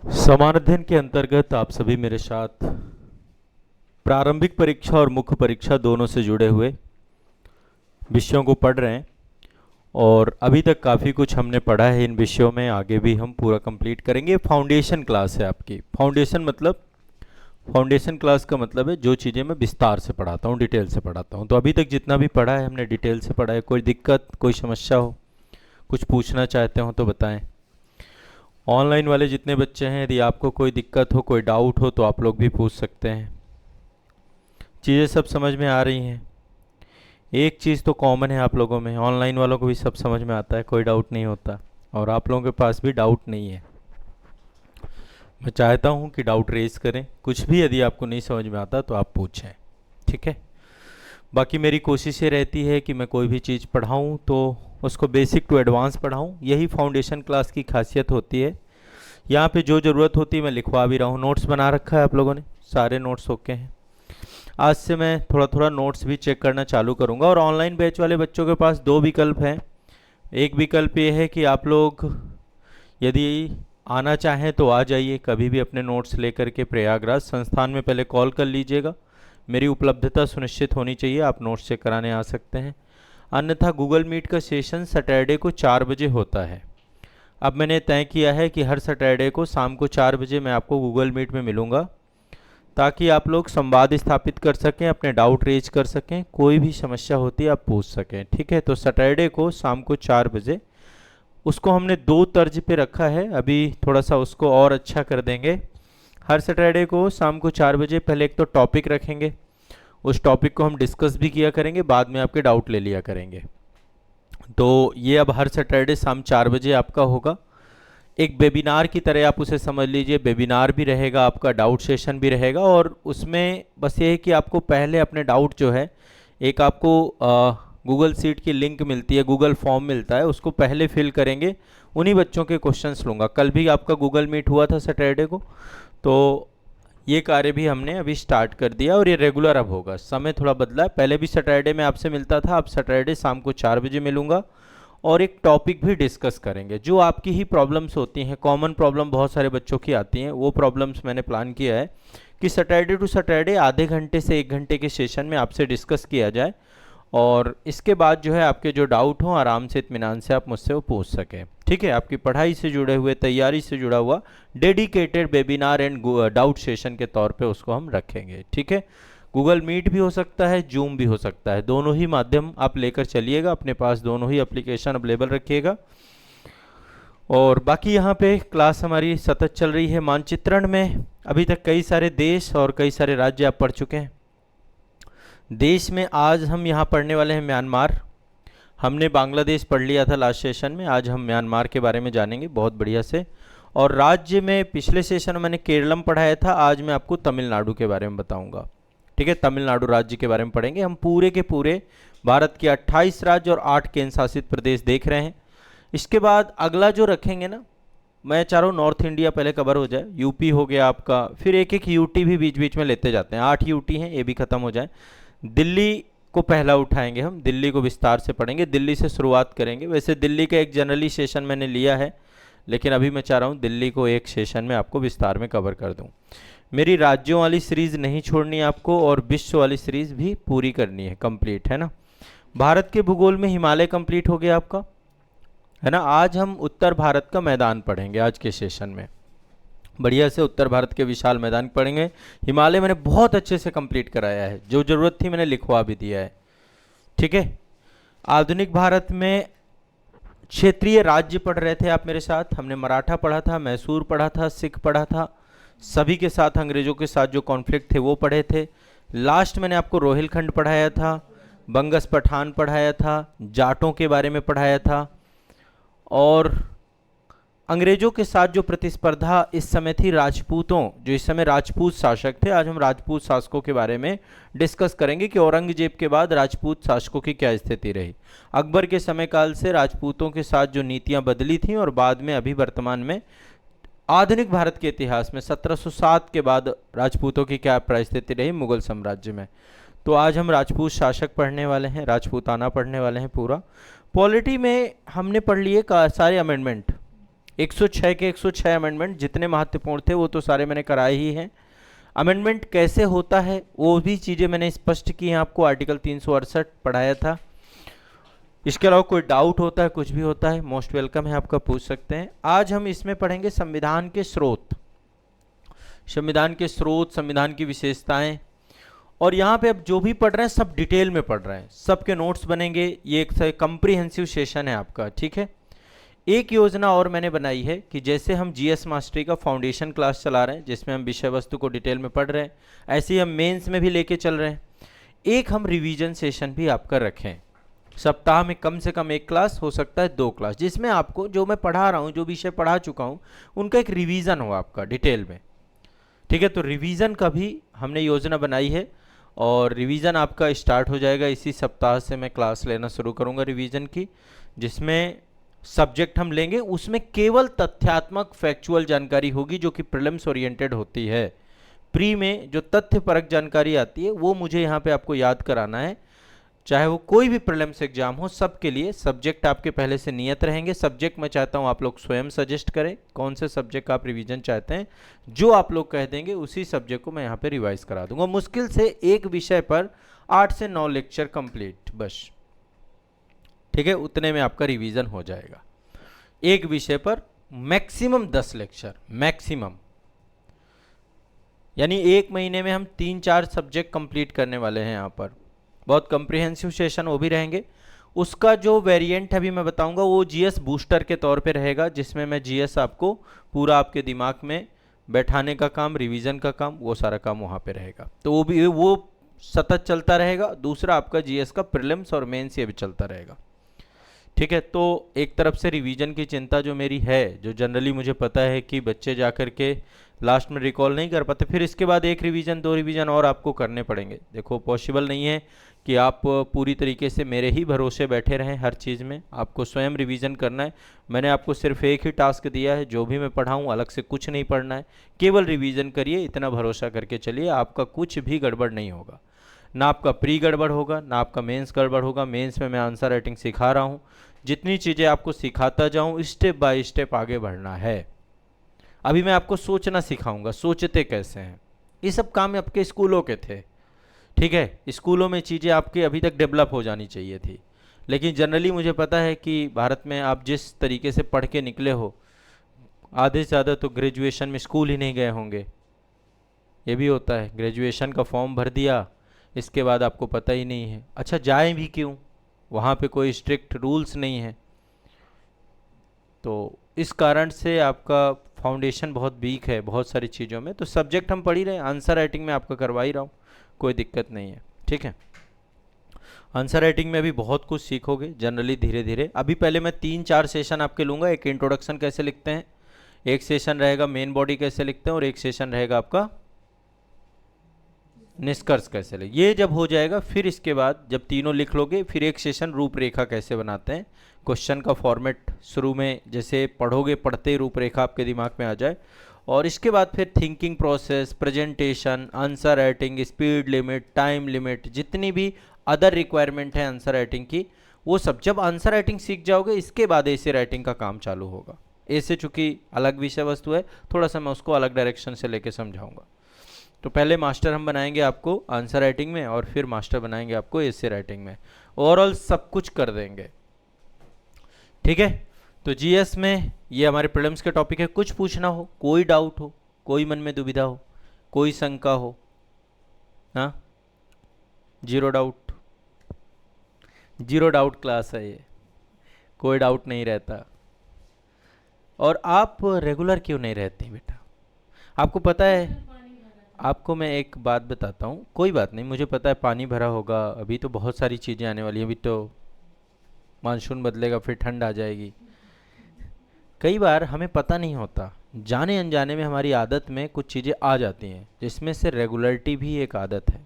समान अध्ययन के अंतर्गत आप सभी मेरे साथ प्रारंभिक परीक्षा और मुख्य परीक्षा दोनों से जुड़े हुए विषयों को पढ़ रहे हैं और अभी तक काफ़ी कुछ हमने पढ़ा है इन विषयों में। आगे भी हम पूरा कंप्लीट करेंगे। फाउंडेशन क्लास है आपकी। फाउंडेशन क्लास का मतलब है जो चीज़ें मैं विस्तार से पढ़ाता हूँ, डिटेल से पढ़ाता हूँ। तो अभी तक जितना भी पढ़ा है हमने डिटेल से पढ़ा है। कोई दिक्कत, कोई समस्या हो, कुछ पूछना चाहते हो तो बताएं। ऑनलाइन वाले जितने बच्चे हैं, यदि आपको कोई दिक्कत हो, कोई डाउट हो तो आप लोग भी पूछ सकते हैं। चीज़ें सब समझ में आ रही हैं। एक चीज़ तो कॉमन है आप लोगों में, ऑनलाइन वालों को भी सब समझ में आता है, कोई डाउट नहीं होता और आप लोगों के पास भी डाउट नहीं है। मैं चाहता हूँ कि डाउट रेज करें, कुछ भी यदि आपको नहीं समझ में आता तो आप पूछें, ठीक है। बाकी मेरी कोशिश ये रहती है कि मैं कोई भी चीज़ पढ़ाऊँ तो उसको बेसिक टू एडवांस पढ़ाऊँ। यही फाउंडेशन क्लास की खासियत होती है। यहाँ पे जो ज़रूरत होती है मैं लिखवा भी रहा हूँ। नोट्स बना रखा है आप लोगों ने, सारे नोट्स ओके हैं। आज से मैं थोड़ा थोड़ा नोट्स भी चेक करना चालू करूँगा। और ऑनलाइन बैच वाले बच्चों के पास दो विकल्प हैं। एक विकल्प ये है कि आप लोग यदि आना चाहें तो आ जाइए, कभी भी अपने नोट्स लेकर के प्रयागराज संस्थान में पहले कॉल कर लीजिएगा। मेरी उपलब्धता सुनिश्चित होनी चाहिए, आप नोट्स चेक कराने आ सकते हैं। अन्यथा गूगल मीट का सेशन सैटरडे को 4 बजे होता है। अब मैंने तय किया है कि हर सैटरडे को शाम को 4 बजे मैं आपको गूगल मीट में मिलूँगा, ताकि आप लोग संवाद स्थापित कर सकें, अपने डाउट रेज कर सकें, कोई भी समस्या होती है आप पूछ सकें, ठीक है। तो सैटरडे को शाम को 4 बजे, उसको हमने दो तर्ज पे रखा है, अभी थोड़ा सा उसको और अच्छा कर देंगे। हर सैटरडे को शाम को 4 बजे पहले एक तो टॉपिक रखेंगे, उस टॉपिक को हम डिस्कस भी किया करेंगे, बाद में आपके डाउट ले लिया करेंगे। तो ये अब हर सैटरडे शाम 4 बजे आपका होगा। एक वेबिनार की तरह आप उसे समझ लीजिए। वेबिनार भी रहेगा, आपका डाउट सेशन भी रहेगा। और उसमें बस ये है कि आपको पहले अपने डाउट जो है, एक आपको गूगल सीट की लिंक मिलती है, गूगल फॉर्म मिलता है, उसको पहले फिल करेंगे। उन्हीं बच्चों के क्वेश्चंस लूँगा। कल भी आपका गूगल मीट हुआ था सैटरडे को, तो ये कार्य भी हमने अभी स्टार्ट कर दिया और ये रेगुलर अब होगा। समय थोड़ा बदला है, पहले भी सैटरडे में आपसे मिलता था, अब सैटरडे शाम को 4 बजे मिलूँगा और एक टॉपिक भी डिस्कस करेंगे। जो आपकी ही प्रॉब्लम्स होती हैं, कॉमन प्रॉब्लम बहुत सारे बच्चों की आती हैं, वो प्रॉब्लम्स मैंने प्लान किया है कि सैटरडे टू सैटरडे आधे घंटे से 1 घंटे के सेशन में आपसे डिस्कस किया जाए। और इसके बाद जो है आपके जो डाउट हों, आराम से इत्मीनान से आप मुझसे वो पूछ सकें, ठीक है। आपकी पढ़ाई से जुड़े हुए, तैयारी से जुड़ा हुआ dedicated webinar and doubt session के तौर पे उसको हम रखेंगे, ठीक है। गूगल मीट भी हो सकता है, जूम भी हो सकता है, दोनों ही माध्यम आप लेकर चलिएगा अपने पास, दोनों ही एप्लीकेशन अवेलेबल रखिएगा। और बाकी यहाँ पे क्लास हमारी सतत चल रही है। मानचित्रण में अभी तक कई सारे देश और कई सारे राज्य आप पढ़ चुके हैं। देश में आज हम यहाँ पढ़ने वाले हैं म्यांमार। हमने बांग्लादेश पढ़ लिया था लास्ट सेशन में, आज हम म्यांमार के बारे में जानेंगे बहुत बढ़िया से। और राज्य में पिछले सेशन में मैंने केरलम पढ़ाया था, आज मैं आपको तमिलनाडु के बारे में बताऊंगा, ठीक है। तमिलनाडु राज्य के बारे में पढ़ेंगे हम। पूरे के पूरे भारत के 28 राज्य और 8 केंद्र शासित प्रदेश देख रहे हैं। इसके बाद अगला जो रखेंगे ना, मैं चाह रहा हूँ नॉर्थ इंडिया पहले कवर हो जाए। यूपी हो गया आपका, फिर एक एक यूटी भी बीच बीच में लेते जाते हैं। 8 यूटी हैं, ये भी खत्म हो जाए। दिल्ली को पहला उठाएंगे हम, दिल्ली को विस्तार से पढ़ेंगे, दिल्ली से शुरुआत करेंगे। वैसे दिल्ली का एक जनरली सेशन मैंने लिया है, लेकिन अभी मैं चाह रहा हूँ दिल्ली को एक सेशन में आपको विस्तार में कवर कर दूँ। मेरी राज्यों वाली सीरीज़ नहीं छोड़नी आपको, और विश्व वाली सीरीज़ भी पूरी करनी है, कंप्लीट है ना। भारत के भूगोल में हिमालय कंप्लीट हो गया आपका, है ना। आज हम उत्तर भारत का मैदान पढ़ेंगे आज के सेशन में, बढ़िया से उत्तर भारत के विशाल मैदान पढ़ेंगे। हिमालय मैंने बहुत अच्छे से कंप्लीट कराया है, जो ज़रूरत थी मैंने लिखवा भी दिया है, ठीक है। आधुनिक भारत में क्षेत्रीय राज्य पढ़ रहे थे आप मेरे साथ। हमने मराठा पढ़ा था, मैसूर पढ़ा था, सिख पढ़ा था, सभी के साथ अंग्रेजों के साथ जो कॉन्फ्लिक्ट थे वो पढ़े थे। लास्ट मैंने आपको रोहिलखंड पढ़ाया था, बंगस पठान पढ़ाया था, जाटों के बारे में पढ़ाया था। और अंग्रेजों के साथ जो प्रतिस्पर्धा इस समय थी राजपूतों, जो इस समय राजपूत शासक थे, आज हम राजपूत शासकों के बारे में डिस्कस करेंगे कि औरंगजेब के बाद राजपूत शासकों की क्या स्थिति रही। अकबर के समय काल से राजपूतों के साथ जो नीतियां बदली थीं, और बाद में अभी वर्तमान में आधुनिक भारत के इतिहास में 1707 के बाद राजपूतों की क्या परिस्थिति रही मुगल साम्राज्य में। तो आज हम राजपूत शासक पढ़ने वाले हैं, राजपूताना पढ़ने वाले हैं पूरा। पॉलिटी में हमने पढ़ लिए सारे अमेंडमेंट, 106 के 106 अमेंडमेंट जितने महत्वपूर्ण थे वो तो सारे मैंने कराए ही हैं। अमेंडमेंट कैसे होता है वो भी चीज़ें मैंने स्पष्ट की हैं आपको, आर्टिकल 368 पढ़ाया था। इसके अलावा कोई डाउट होता है, कुछ भी होता है, मोस्ट वेलकम है, आपका पूछ सकते हैं। आज हम इसमें पढ़ेंगे संविधान के स्रोत, संविधान के स्रोत, संविधान की विशेषताएं। और यहाँ पे अब जो भी पढ़ रहे हैं सब डिटेल में पढ़ रहे हैं, सबके नोट्स बनेंगे। ये एक कम्प्रीहेंसिव सेशन है आपका, ठीक है। एक योजना और मैंने बनाई है कि जैसे हम जीएस मास्टरी का फाउंडेशन क्लास चला रहे हैं जिसमें हम विषय वस्तु को डिटेल में पढ़ रहे हैं, ऐसे ही हम मेंस में भी लेके चल रहे हैं। एक हम रिवीजन सेशन भी आपका रखें, सप्ताह में कम से कम एक क्लास, हो सकता है 2 क्लास, जिसमें आपको जो मैं पढ़ा रहा हूँ, जो विषय पढ़ा चुका हूँ, उनका एक रिवीजन हो आपका डिटेल में, ठीक है। तो रिवीजन का भी हमने योजना बनाई है और रिवीजन आपका स्टार्ट हो जाएगा इसी सप्ताह से। मैं क्लास लेना शुरू करूँगा रिवीजन की, जिसमें सब्जेक्ट हम लेंगे उसमें केवल तथ्यात्मक फैक्चुअल जानकारी होगी जो कि प्रीलिम्स ओरिएंटेड होती है। प्री में जो तथ्यपरक जानकारी आती है वो मुझे यहाँ पे आपको याद कराना है, चाहे वो कोई भी प्रीलिम्स एग्जाम हो, सबके लिए सब्जेक्ट आपके पहले से नियत रहेंगे। सब्जेक्ट मैं चाहता हूँ आप लोग स्वयं सजेस्ट करें कौन से सब्जेक्ट का आप रिवीजन चाहते हैं, जो आप लोग कह देंगे उसी सब्जेक्ट को मैं यहाँ पे रिवाइज करा दूंगा। मुश्किल से एक विषय पर 8 से 9 लेक्चर कंप्लीट बस, ठीक है, उतने में आपका रिवीजन हो जाएगा। एक विषय पर मैक्सिमम 10 लेक्चर, मैक्सिमम, यानी एक महीने में हम 3-4 सब्जेक्ट कंप्लीट करने वाले हैं यहाँ पर। बहुत कम्प्रिहेंसिव सेशन वो भी रहेंगे। उसका जो वेरिएंट अभी मैं बताऊंगा वो जीएस बूस्टर के तौर पे रहेगा, जिसमें मैं जीएस आपको पूरा आपके दिमाग में बैठाने का काम, रिवीजन का काम, वो सारा काम वहाँ पे रहेगा। तो वो भी वो सतत चलता रहेगा। दूसरा आपका जीएस का प्रीलिम्स और मेंस ये भी चलता रहेगा, ठीक है। तो एक तरफ से रिवीजन की चिंता जो मेरी है, जो जनरली मुझे पता है कि बच्चे जा कर के लास्ट में रिकॉल नहीं कर पाते, फिर इसके बाद 1 रिवीजन 2 रिवीजन और आपको करने पड़ेंगे। देखो पॉसिबल नहीं है कि आप पूरी तरीके से मेरे ही भरोसे बैठे रहें हर चीज़ में, आपको स्वयं रिवीजन करना है। मैंने आपको सिर्फ एक ही टास्क दिया है, जो भी मैं पढ़ाऊँ अलग से कुछ नहीं पढ़ना है, केवल रिवीजन करिए, इतना भरोसा करके चलिए, आपका कुछ भी गड़बड़ नहीं होगा। ना आपका प्री गड़बड़ होगा, ना आपका मेंस गड़बड़ होगा। मेंस में मैं आंसर राइटिंग सिखा रहा हूँ, जितनी चीज़ें आपको सिखाता जाऊँ, स्टेप बाय स्टेप आगे बढ़ना है। अभी मैं आपको सोचना सिखाऊंगा, सोचते कैसे हैं। ये सब काम आपके स्कूलों के थे, ठीक है। स्कूलों में चीज़ें आपके अभी तक डेवलप हो जानी चाहिए थी, लेकिन जनरली मुझे पता है कि भारत में आप जिस तरीके से पढ़ के निकले हो, आधे से ज़्यादा तो ग्रेजुएशन में स्कूल ही नहीं गए होंगे। ये भी होता है, ग्रेजुएशन का फॉर्म भर दिया, इसके बाद आपको पता ही नहीं है। अच्छा जाएं भी क्यों, वहाँ पे कोई स्ट्रिक्ट रूल्स नहीं है। तो इस कारण से आपका फाउंडेशन बहुत वीक है बहुत सारी चीज़ों में। तो सब्जेक्ट हम पढ़ ही रहे हैं, आंसर राइटिंग में आपका करवा ही रहा हूँ, कोई दिक्कत नहीं है, ठीक है। आंसर राइटिंग में भी बहुत कुछ सीखोगे जनरली धीरे धीरे। अभी पहले मैं 3-4 सेशन आपके लूँगा। एक इंट्रोडक्शन कैसे लिखते हैं, एक सेशन रहेगा मेन बॉडी कैसे लिखते हैं, और एक सेशन रहेगा आपका निष्कर्ष कैसे लिख। ये जब हो जाएगा फिर इसके बाद जब तीनों लिख लोगे, फिर एक सेशन रूपरेखा कैसे बनाते हैं, क्वेश्चन का फॉर्मेट शुरू में जैसे पढ़ोगे, पढ़ते रूपरेखा आपके दिमाग में आ जाए, और इसके बाद फिर thinking process, presentation, answer writing, speed limit, time limit, जितनी भी अदर रिक्वायरमेंट है आंसर राइटिंग की, वो सब जब आंसर राइटिंग सीख जाओगे इसके बाद ऐसे राइटिंग का काम चालू होगा। ऐसे चूँकि अलग विषय वस्तु है, थोड़ा सा मैं उसको अलग डायरेक्शन से लेके समझाऊंगा। तो पहले मास्टर हम बनाएंगे आपको आंसर राइटिंग में, और फिर मास्टर बनाएंगे आपको एसे राइटिंग में। ओवरऑल सब कुछ कर देंगे, ठीक है। तो जीएस में ये हमारे प्रीलिम्स के टॉपिक है। कुछ पूछना हो, कोई डाउट हो, कोई मन में दुविधा हो, कोई शंका हो, हाँ, zero doubt, zero doubt class है ये, कोई डाउट नहीं रहता। और आप रेगुलर क्यों नहीं रहती बेटा, आपको पता है, आपको मैं एक बात बताता हूँ। कोई बात नहीं, मुझे पता है पानी भरा होगा, अभी तो बहुत सारी चीज़ें आने वाली हैं, अभी तो मानसून बदलेगा, फिर ठंड आ जाएगी। कई बार हमें पता नहीं होता, जाने अनजाने में हमारी आदत में कुछ चीज़ें आ जाती हैं, जिसमें से रेगुलरिटी भी एक आदत है।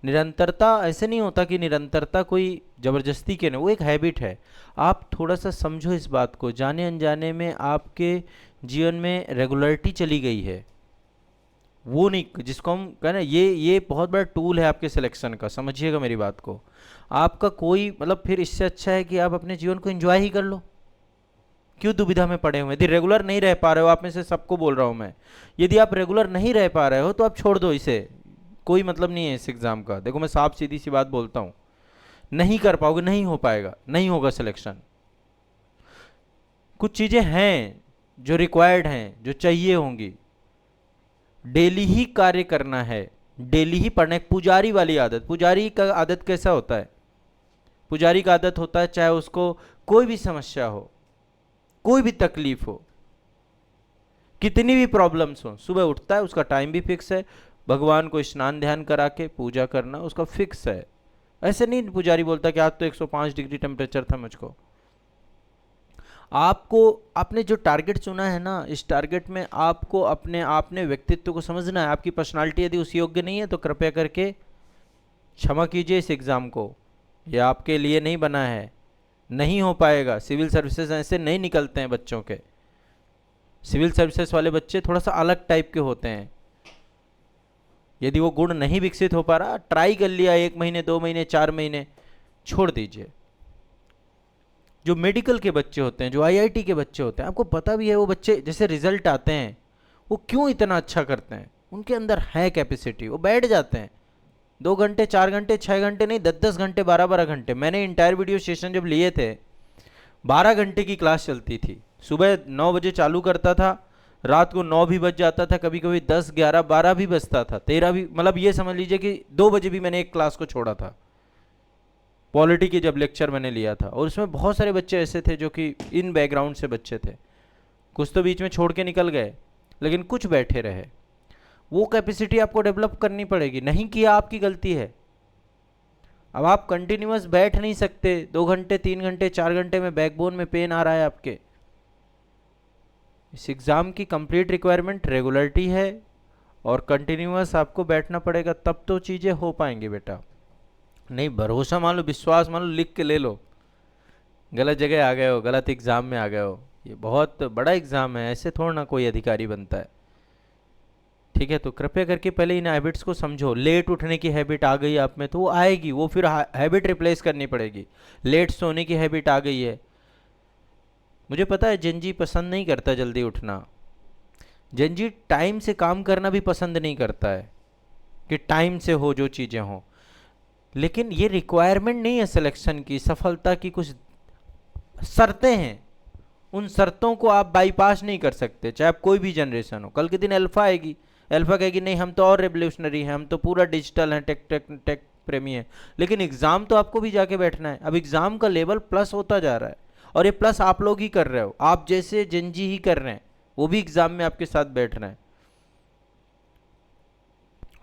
निरंतरता ऐसे नहीं होता कि निरंतरता कोई ज़बरदस्ती के नहीं, वो एक हैबिट है। आप थोड़ा सा समझो इस बात को, जाने अनजाने में आपके जीवन में रेगुलरिटी चली गई है, वो नहीं, जिसको हम कहें ना, ये बहुत बड़ा टूल है आपके सिलेक्शन का, समझिएगा मेरी बात को। आपका कोई मतलब, फिर इससे अच्छा है कि आप अपने जीवन को एंजॉय ही कर लो, क्यों दुविधा में पड़े हुए? यदि रेगुलर नहीं रह पा रहे हो, आप में से सबको बोल रहा हूं मैं, यदि आप रेगुलर नहीं रह पा रहे हो तो आप छोड़ दो इसे, कोई मतलब नहीं है इस एग्जाम का। देखो मैं साफ सीधी सी बात बोलता हूं, नहीं कर पाओगे, नहीं हो पाएगा, नहीं होगा सिलेक्शन। कुछ चीजें हैं जो रिक्वायर्ड हैं, जो चाहिए होंगी। डेली ही कार्य करना है, डेली ही पढ़ना है। पुजारी वाली आदत, पुजारी का आदत कैसा होता है? पुजारी का आदत होता है चाहे उसको कोई भी समस्या हो, कोई भी तकलीफ हो, कितनी भी प्रॉब्लम्स हो, सुबह उठता है, उसका टाइम भी फिक्स है, भगवान को स्नान ध्यान करा के पूजा करना उसका फिक्स है। ऐसे नहीं पुजारी बोलता कि आज तो 105 डिग्री टेम्परेचर था मुझको। आपको आपने जो टारगेट चुना है ना, इस टारगेट में आपको अपने आपने व्यक्तित्व को समझना है। आपकी पर्सनालिटी यदि उस योग्य नहीं है तो कृपया करके क्षमा कीजिए, इस एग्ज़ाम को यह आपके लिए नहीं बना है, नहीं हो पाएगा। सिविल सर्विसेज ऐसे नहीं निकलते हैं बच्चों के। सिविल सर्विसेज वाले बच्चे थोड़ा सा अलग टाइप के होते हैं। यदि वो गुण नहीं विकसित हो पा रहा, ट्राई कर लिया 1 महीने 2 महीने 4 महीने, छोड़ दीजिए। जो मेडिकल के बच्चे होते हैं, जो आईआईटी के बच्चे होते हैं, आपको पता भी है वो बच्चे जैसे रिजल्ट आते हैं वो क्यों इतना अच्छा करते हैं। उनके अंदर है कैपेसिटी, वो बैठ जाते हैं 2 घंटे 4 घंटे 6 घंटे नहीं, 10-10 घंटे 12-12 घंटे। मैंने इंटायर वीडियो सेशन जब लिए थे 12 घंटे की क्लास चलती थी। सुबह 9 बजे चालू करता था, रात को 9 भी बज जाता था, कभी कभी 10 11 12 भी बजता था, 13 भी, मतलब ये समझ लीजिए कि 2 बजे भी मैंने एक क्लास को छोड़ा था। पॉलिटी के जब लेक्चर मैंने लिया था, और उसमें बहुत सारे बच्चे ऐसे थे जो कि इन बैकग्राउंड से बच्चे थे। कुछ तो बीच में छोड़ के निकल गए, लेकिन कुछ बैठे रहे। वो कैपेसिटी आपको डेवलप करनी पड़ेगी। नहीं किया आपकी गलती है। अब आप कंटिन्यूअस बैठ नहीं सकते 2 घंटे 3 घंटे 4 घंटे में, बैकबोन में पेन आ रहा है आपके। इस एग्ज़ाम की कंप्लीट रिक्वायरमेंट रेगुलरिटी है और कंटिन्यूअस आपको बैठना पड़ेगा, तब तो चीज़ें हो पाएंगी बेटा। नहीं भरोसा मान लो, विश्वास मान लो, लिख के ले लो, गलत जगह आ गए हो, गलत एग्ज़ाम में आ गए हो। ये बहुत बड़ा एग्ज़ाम है, ऐसे थोड़ा ना कोई अधिकारी बनता है। ठीक है, तो कृपया करके पहले इन हैबिट्स को समझो। लेट उठने की हैबिट आ गई आप में तो वो आएगी, वो फिर हैबिट रिप्लेस करनी पड़ेगी। लेट सोने की हैबिट आ गई है, मुझे पता है जेनजी पसंद नहीं करता जल्दी उठना। जेनजी टाइम से काम करना भी पसंद नहीं करता है कि टाइम से हो जो चीज़ें हों, लेकिन ये रिक्वायरमेंट नहीं है सिलेक्शन की, सफलता की कुछ शर्तें हैं। उन शर्तों को आप बाईपास नहीं कर सकते, चाहे आप कोई भी जनरेशन हो। कल के दिन अल्फा आएगी, अल्फा कहेगी नहीं हम तो और रेवोल्यूशनरी हैं, हम तो पूरा डिजिटल हैं, टेक टेक टेक प्रेमी है। लेकिन एग्ज़ाम तो आपको भी जाके बैठना है। अब एग्ज़ाम का लेवल प्लस होता जा रहा है, और ये प्लस आप लोग ही कर रहे हो, आप जैसे जेनजी ही कर रहे हैं, वो भी एग्ज़ाम में आपके साथ बैठ रहे हैं।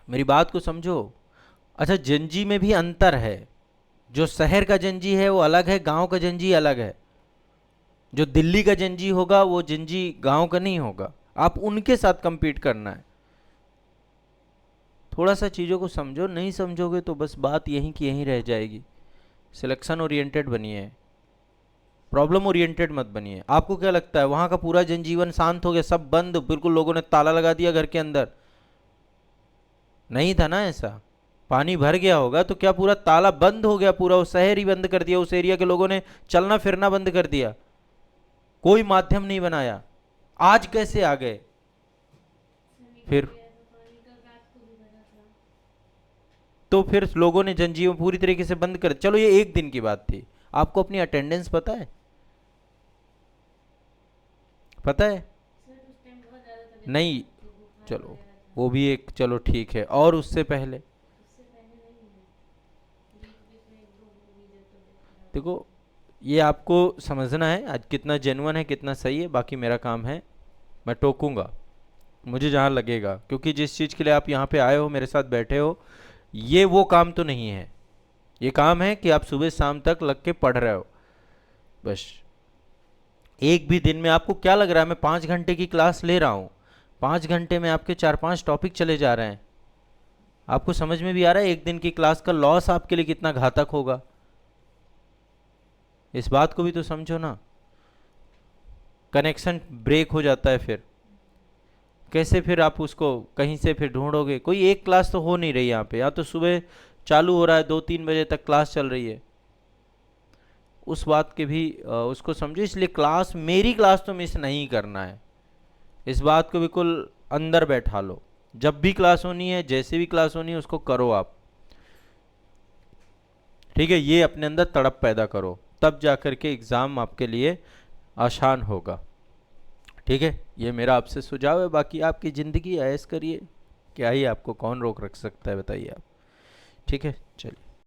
मेरी बात को समझो। अच्छा, जेनजी में भी अंतर है। जो शहर का जेनजी है वो अलग है, गांव का जेनजी अलग है। जो दिल्ली का जेनजी होगा वो जेनजी गांव का नहीं होगा। आप उनके साथ compete करना है। थोड़ा सा चीज़ों को समझो, नहीं समझोगे तो बस बात यहीं की यहीं रह जाएगी। सिलेक्शन ओरिएंटेड बनिए, प्रॉब्लम ओरिएंटेड मत बनिए। आपको क्या लगता है वहाँ का पूरा जनजीवन शांत हो गया, सब बंद, बिल्कुल लोगों ने ताला लगा दिया घर के अंदर? नहीं था ना ऐसा। पानी भर गया होगा तो क्या पूरा ताला बंद हो गया? पूरा वो शहर ही बंद कर दिया, उस एरिया के लोगों ने चलना फिरना बंद कर दिया, कोई माध्यम नहीं बनाया। आज कैसे आ गए फिर? तो फिर लोगों ने जनजीवन पूरी तरीके से बंद कर। चलो ये एक दिन की बात थी। आपको अपनी अटेंडेंस पता है? पता है? नहीं, चलो वो भी एक, चलो ठीक है। और उससे पहले देखो, ये आपको समझना है आज कितना जेन्युइन है, कितना सही है। बाकी मेरा काम है, मैं टोकूंगा मुझे जहाँ लगेगा, क्योंकि जिस चीज़ के लिए आप यहाँ पे आए हो, मेरे साथ बैठे हो, ये वो काम तो नहीं है। ये काम है कि आप सुबह शाम तक लग के पढ़ रहे हो बस। एक भी दिन में आपको क्या लग रहा है मैं 5 घंटे की क्लास ले रहा हूँ, 5 घंटे में आपके 4-5 टॉपिक चले जा रहे हैं। आपको समझ में भी आ रहा है एक दिन की क्लास का लॉस आपके लिए कितना घातक होगा? इस बात को भी तो समझो ना। कनेक्शन ब्रेक हो जाता है, फिर कैसे फिर आप उसको कहीं से फिर ढूंढोगे? कोई एक क्लास तो हो नहीं रही यहाँ पे, या तो सुबह चालू हो रहा है 2-3 बजे तक क्लास चल रही है, उस बात के भी उसको समझो। इसलिए क्लास, मेरी क्लास तो मिस नहीं करना है, इस बात को बिल्कुल अंदर बैठा लो। जब भी क्लास होनी है, जैसे भी क्लास होनी है, उसको करो आप, ठीक है। ये अपने अंदर तड़प पैदा करो, तब जा कर के एग्ज़ाम आपके लिए आसान होगा, ठीक है। ये मेरा आपसे सुझाव है। बाकी आपकी ज़िंदगी ऐश करिए, क्या ही आपको कौन रोक रख सकता है, बताइए आप, ठीक है। चलिए।